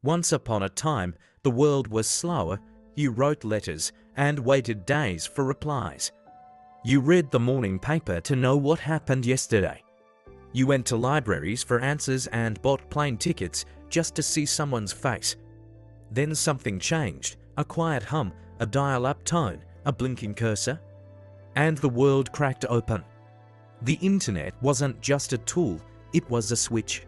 Once upon a time, the world was slower. You wrote letters and waited days for replies. You read the morning paper to know what happened yesterday. You went to libraries for answers and bought plane tickets just to see someone's face. Then something changed, a quiet hum, a dial-up tone, a blinking cursor, and the world cracked open. The internet wasn't just a tool, it was a switch.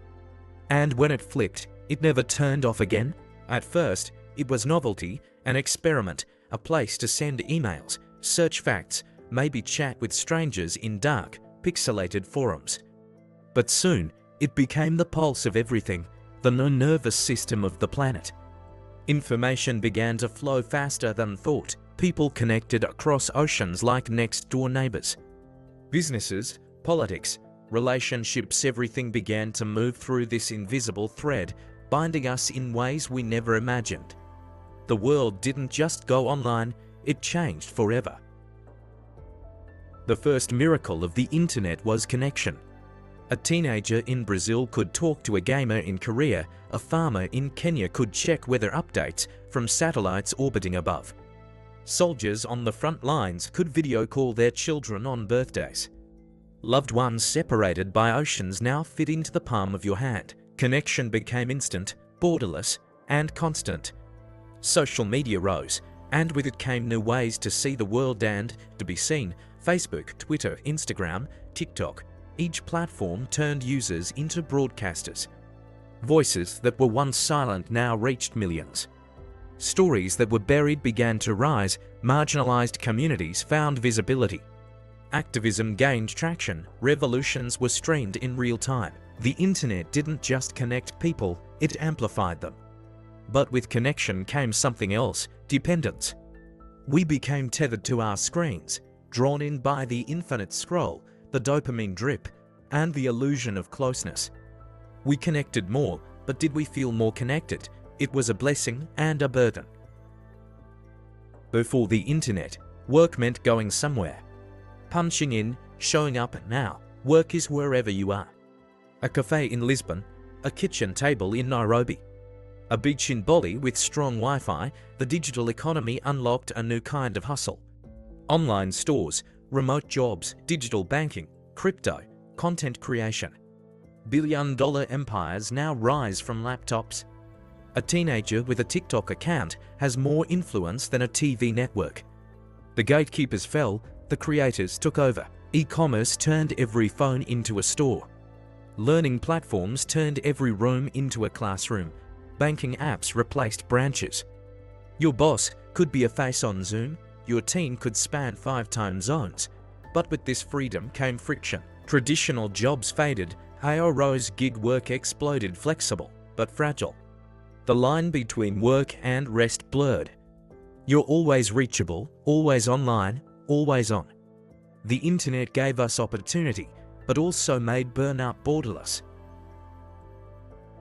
And when it flicked, it never turned off again. At first, it was novelty, an experiment, a place to send emails, search facts, maybe chat with strangers in dark, pixelated forums. But soon, it became the pulse of everything, the nervous system of the planet. Information began to flow faster than thought. People connected across oceans like next-door neighbors. Businesses, politics, relationships, everything began to move through this invisible thread, binding us in ways we never imagined. The world didn't just go online, it changed forever. The first miracle of the internet was connection. A teenager in Brazil could talk to a gamer in Korea, a farmer in Kenya could check weather updates from satellites orbiting above. Soldiers on the front lines could video call their children on birthdays. Loved ones separated by oceans now fit into the palm of your hand. Connection became instant, borderless, and constant. Social media rose, and with it came new ways to see the world and to be seen. Facebook, Twitter, Instagram, TikTok. Each platform turned users into broadcasters. Voices that were once silent now reached millions. Stories that were buried began to rise, marginalized communities found visibility. Activism gained traction, revolutions were streamed in real time. The internet didn't just connect people, it amplified them. But with connection came something else, dependence. We became tethered to our screens, drawn in by the infinite scroll, the dopamine drip, and the illusion of closeness. We connected more, but did we feel more connected? It was a blessing and a burden. Before the internet, work meant going somewhere. Punching in, showing up. Now, work is wherever you are. A cafe in Lisbon, a kitchen table in Nairobi, a beach in Bali with strong Wi-Fi. The digital economy unlocked a new kind of hustle. Online stores, remote jobs, digital banking, crypto, content creation. Billion-dollar empires now rise from laptops. A teenager with a TikTok account has more influence than a TV network. The gatekeepers fell, the creators took over. E-commerce turned every phone into a store. Learning platforms turned every room into a classroom. Banking apps replaced branches. Your boss could be a face on Zoom. Your team could span 5 time zones. But with this freedom came friction. Traditional jobs faded. AI rose. Gig work exploded. Flexible, but fragile. The line between work and rest blurred. You're always reachable, always online, always on. The internet gave us opportunity, but also made burnout borderless.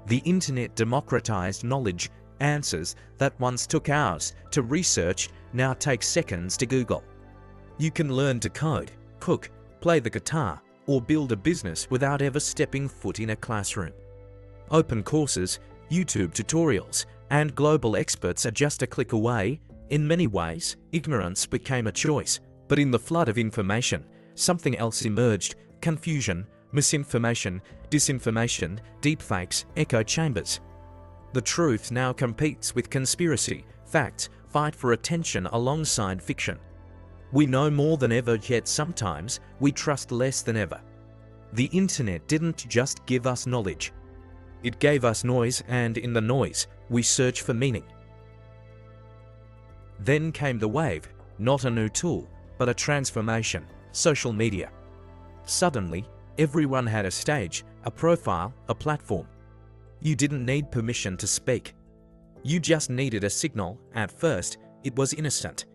The internet democratized knowledge. Answers that once took hours to research now take seconds to Google. You can learn to code, cook, play the guitar, or build a business without ever stepping foot in a classroom. Open courses, YouTube tutorials, and global experts are just a click away. In many ways, ignorance became a choice, but in the flood of information, something else emerged: confusion, misinformation, disinformation, deepfakes, echo chambers. The truth now competes with conspiracy. Facts fight for attention alongside fiction. We know more than ever, yet sometimes we trust less than ever. The internet didn't just give us knowledge. It gave us noise, and in the noise, we search for meaning. Then came the wave, not a new tool, but a transformation: social media. Suddenly, everyone had a stage, a profile, a platform. You didn't need permission to speak. You just needed a signal. At first, it was innocent.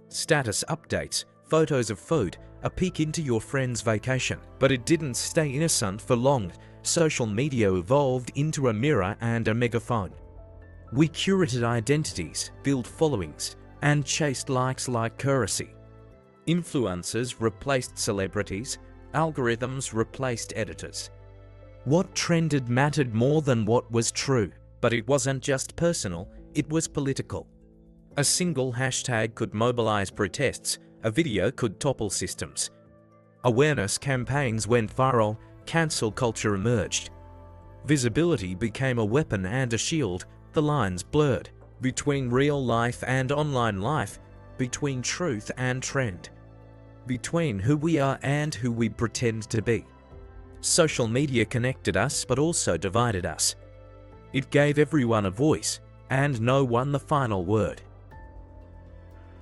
Status updates, photos of food, a peek into your friend's vacation. But it didn't stay innocent for long. Social media evolved into a mirror and a megaphone. We curated identities, built followings, and chased likes like currency. Influencers replaced celebrities, algorithms replaced editors. What trended mattered more than what was true. But it wasn't just personal, it was political. A single hashtag could mobilize protests, a video could topple systems. Awareness campaigns went viral, cancel culture emerged. Visibility became a weapon and a shield, the lines blurred between real life and online life, between truth and trend, between who we are and who we pretend to be. Social media connected us but also divided us. It gave everyone a voice and no one the final word.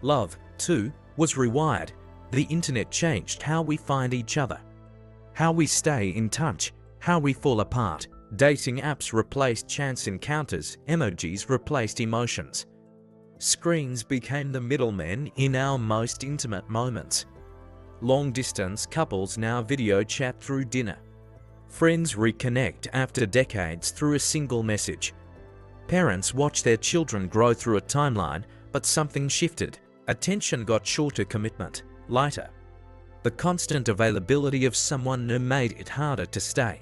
Love, too, was rewired. The internet changed how we find each other, how we stay in touch, how we fall apart. Dating apps replaced chance encounters, emojis replaced emotions. Screens became the middlemen in our most intimate moments. Long-distance couples now video chat through dinner. Friends reconnect after decades through a single message. Parents watch their children grow through a timeline, but something shifted. Attention got shorter, commitment lighter. The constant availability of someone new made it harder to stay.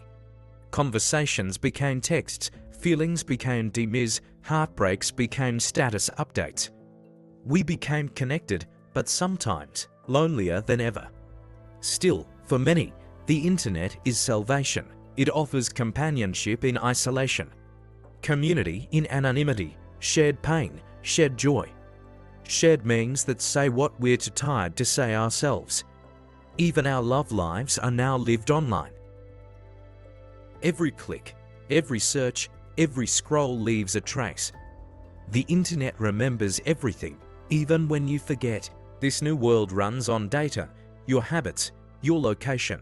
Conversations became texts, feelings became DMs, heartbreaks became status updates. We became connected, but sometimes lonelier than ever. Still, for many, the internet is salvation. It offers companionship in isolation, community in anonymity, shared pain, shared joy, shared memes that say what we're too tired to say ourselves. Even our love lives are now lived online. Every click, every search, every scroll leaves a trace. The internet remembers everything, even when you forget. This new world runs on data, your habits, your location,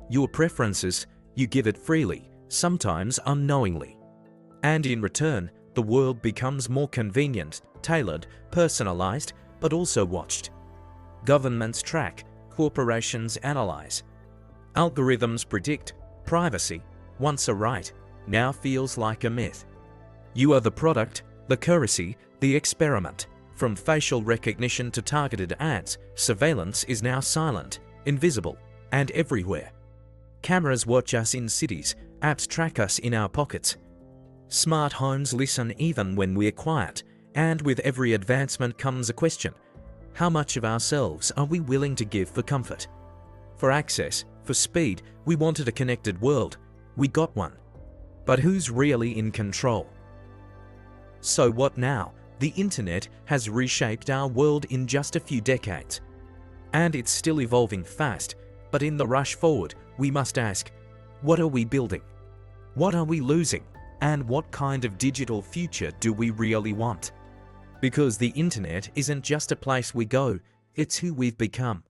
your preferences. You give it freely, sometimes unknowingly. And in return, the world becomes more convenient, tailored, personalized, but also watched. Governments track, corporations analyze. Algorithms predict. Privacy, once a right, now feels like a myth. You are the product, the currency, the experiment. From facial recognition to targeted ads, surveillance is now silent, invisible, and everywhere. Cameras watch us in cities, apps track us in our pockets. Smart homes listen even when we're quiet, and with every advancement comes a question. How much of ourselves are we willing to give for comfort? For access, for speed, we wanted a connected world. We got one. But who's really in control? So what now? The internet has reshaped our world in just a few decades. And it's still evolving fast, but in the rush forward, we must ask, what are we building? What are we losing? And what kind of digital future do we really want? Because the internet isn't just a place we go, it's who we've become.